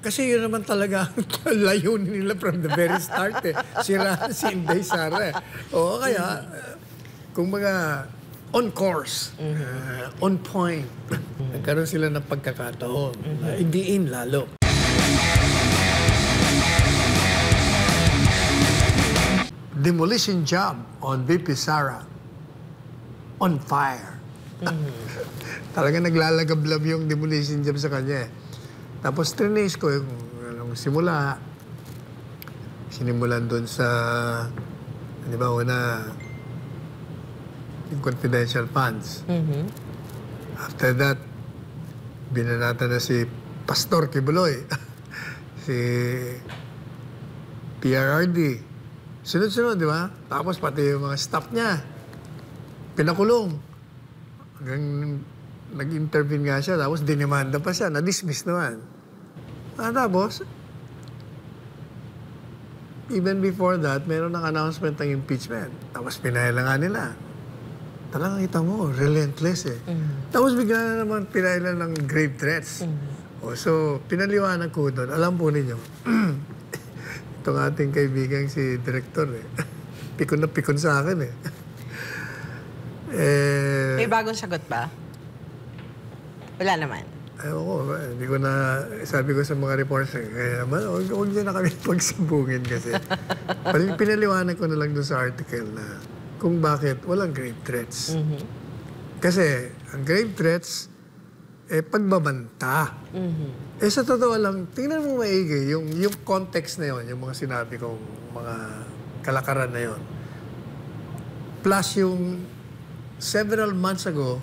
Kasi yun naman talaga ang layunin nila from the very start eh. Sira si Inday Sara eh. Oo, kaya, kung mga on course, on point, nagkaroon sila ng pagkakataon. Idiin lalo. Demolition job on VP Sara. On fire. Talaga naglalagablab yung demolition job sa kanya eh. Tapos trinace ko yung simula. Sinimulan doon sa, di ba, una, yung confidential funds. After that, binanata na si Pastor Kibuloy. Si PRRD. Sunod-sunod, di ba? Tapos pati yung mga staff niya. Pinakulong. Hanggang nag-intervene nga siya, tapos dinimanda pa siya, na-dismiss naman. Tapos, even before that, meron ng announcement ng impeachment. Tapos pinahila nga nila. Talagang kita mo, relentless eh. Tapos bigla na naman pinahila ng grave threats. So, pinaliwanag ko doon. Alam po ninyo, itong ating kaibigan si Director eh. Pikon na pikon sa akin eh. May bagong sagot ba? Wala naman. Ayoko, hindi ko na, sabi ko sa mga reporters, kaya naman, huwag niya na kami pagsabungin kasi. Pinaliwanag ko na lang doon sa article na kung bakit walang grave threats. Kasi ang grave threats, pagbabanta. Sa totoo lang, tingnan mo maigi, yung context na yon, yung mga sinabi kong mga kalakaran na yon. Plus yung several months ago,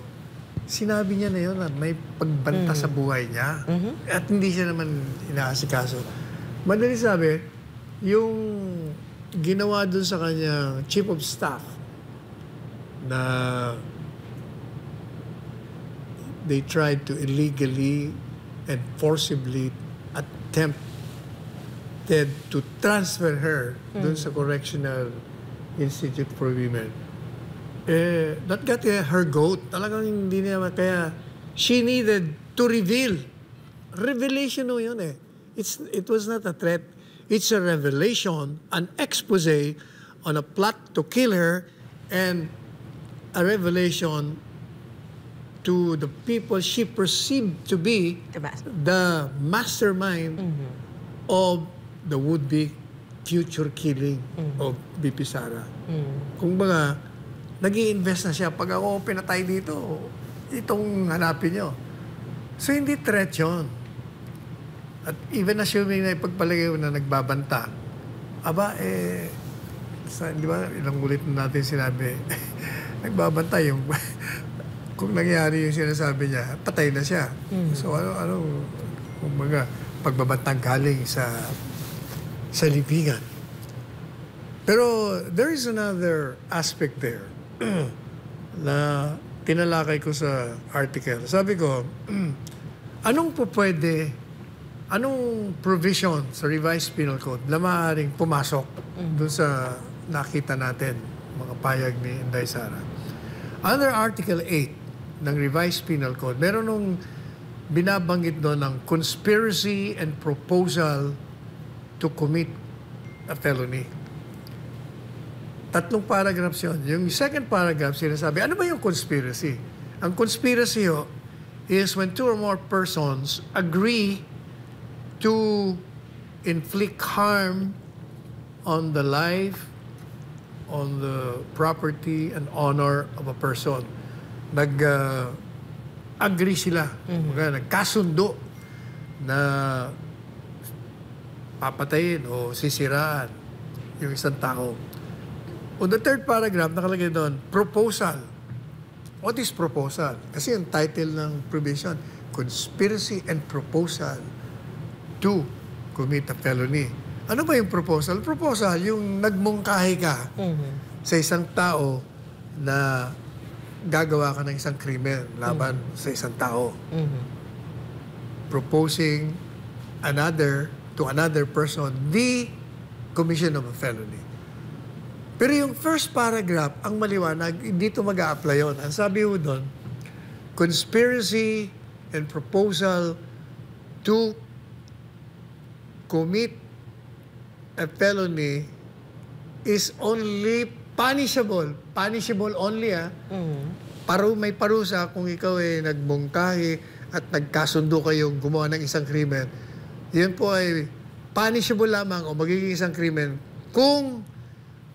sinabi niya na yun at may pagbanta sa buhay niya. At hindi siya naman inaasikaso. Madali sabi, yung ginawa dun sa kanya chief of staff na they tried to illegally and forcibly attempted to transfer her dun sa Correctional Institute for Women. That got her goat. Talagang hindi niya, kaya she needed to reveal. Revelation o yun eh. It was not a threat. It's a revelation, an expose on a plot to kill her, and a revelation to the people she perceived to be the mastermind of the would-be future killing of VP Sara. Kung baga, nag-i-invest na siya. Pag ako pinatay dito, itong hanapin nyo. So, hindi threat yun. At even assuming na ipagpalagay na nagbabanta, di ba, ilang ulit na natin sinabi, nagbabanta yung, kung nangyari yung sinasabi niya, patay na siya. So, kumbaga, pagbabantang galing sa libingan. Pero, there is another aspect there na tinalakay ko sa article. Sabi ko, anong provision sa revised penal code na maaaring pumasok dun sa nakita natin, mga payag ni Inday Sara? Under Article 8 ng revised penal code, meron nung binabanggit doon ng conspiracy and proposal to commit a felony. 3 paragraphs yun. Yung second paragraph, sinasabi, ano ba yung conspiracy? Ang conspiracy is when 2 or more persons agree to inflict harm on the life, on the property and honor of a person. Nag-agree sila. Nagkasundo na papatayin o sisiraan yung isang tao. On the third paragraph, nakalagay doon, proposal. What is proposal? Kasi yung title ng provision, conspiracy and proposal to commit a felony. Ano ba yung proposal? Proposal, yung nagmungkahi ka sa isang tao na gagawa ka ng isang krimen laban sa isang tao. Proposing to another person the commission of a felony. Pero yung first paragraph, ang maliwanag, dito mag-a-apply yun. Ang sabi mo doon, conspiracy and proposal to commit a felony is only punishable. Punishable only, may parusa kung ikaw ay nagbungkahi at nagkasundo kayong gumawa ng isang krimen. Yun po ay punishable lamang o magiging isang krimen kung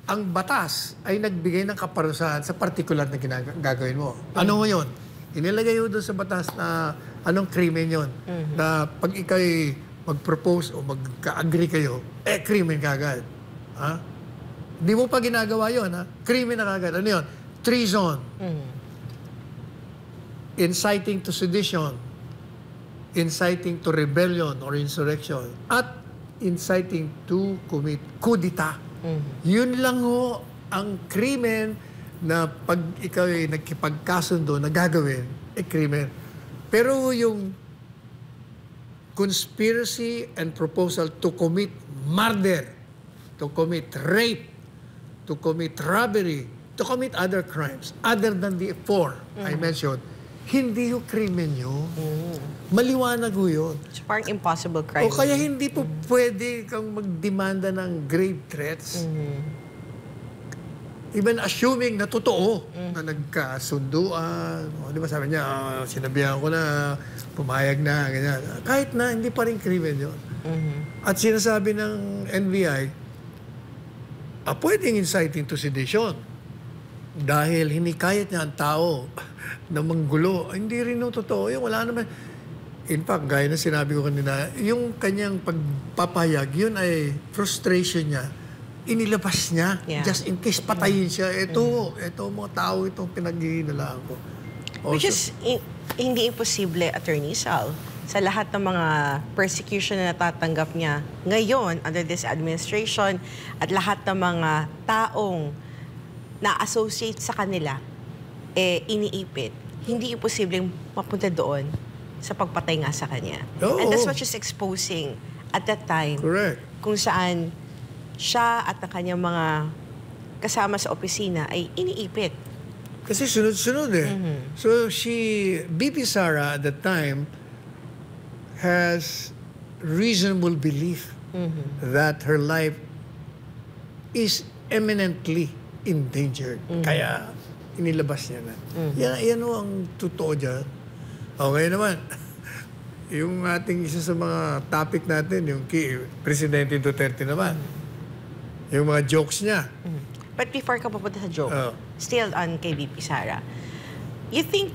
ang batas ay nagbigay ng kaparusahan sa partikular na gagawin mo. Ano yun? Inilagay yun doon sa batas na anong krimen yun. Na pag ikaw'y mag-propose o magka-agree kayo, krimen kagad. Ha? Di mo pa ginagawa yun, ha? Krimen na kagad. Ano yun? Treason. Inciting to sedition. Inciting to rebellion or insurrection. At inciting to commit coup d'etat. Yun lang ho ang krimen na pag ikaw ay nagkipagkasundo na gagawin, krimen. Pero yung conspiracy and proposal to commit murder, to commit rape, to commit robbery, to commit other crimes, other than the four I mentioned, hindi yung krimen yun. Maliwanag ho yun. It's parang impossible crime. O kaya hindi po pwede kang magdemanda ng grave threats. Even assuming na totoo na nagkasunduan. O, di ba sabi niya, sinabihan ko na, pumayag na, ganyan. Kahit na, hindi pa rin krimen yun. At sinasabi ng NBI, pwedeng inciting to sedition. Dahil hinikayat niya ang tao na manggulo. Hindi rin no totoo. Yung wala naman. In fact, gaya na sinabi ko kanina, yung kanyang pagpapayag, yun ay frustration niya. Inilabas niya. Yeah. Just in case patayin siya. Ito mga tao, itong pinaghihinalaan ko. Also, which is, hindi imposible, Attorney Sal. Sa lahat ng mga persecution na natatanggap niya ngayon under this administration at lahat ng mga taong na-associate sa kanila, iniipit. Hindi imposibleng mapunta doon sa pagpatay nga sa kanya. And that's what she's exposing at that time. Correct. Kung saan siya at ang kanyang mga kasama sa opisina ay iniipit. Kasi sunod-sunod eh. So BP Sara at that time has reasonable belief that her life is eminently endangered. Kaya inilabas niya na. Yan o ang totoo dyan. Okay naman. Yung ating isa sa mga topic natin, yung Presidente Duterte naman. Yung mga jokes niya. But before ka pupunta sa joke, still on kay VP Sara, you think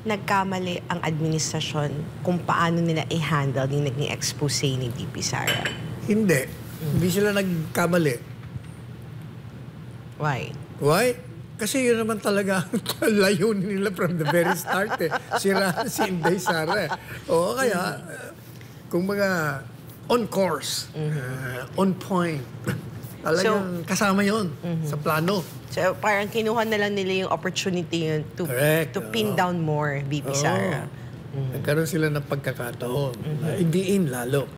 nagkamali ang administrasyon kung paano nila i-handle yung naging expose ni VP Sara? Hindi. Hindi sila nagkamali. Why? Why? Kasi yun naman talaga ang layunin nila from the very start eh. Sira si Inday Sara eh. Oo, kaya kung mga on course, on point, talagang kasama yun sa plano. So parang kinuha na lang nila yung opportunity yun to pin down more VP Sara. Nagkaroon sila ng pagkakataon. Idiin lalo.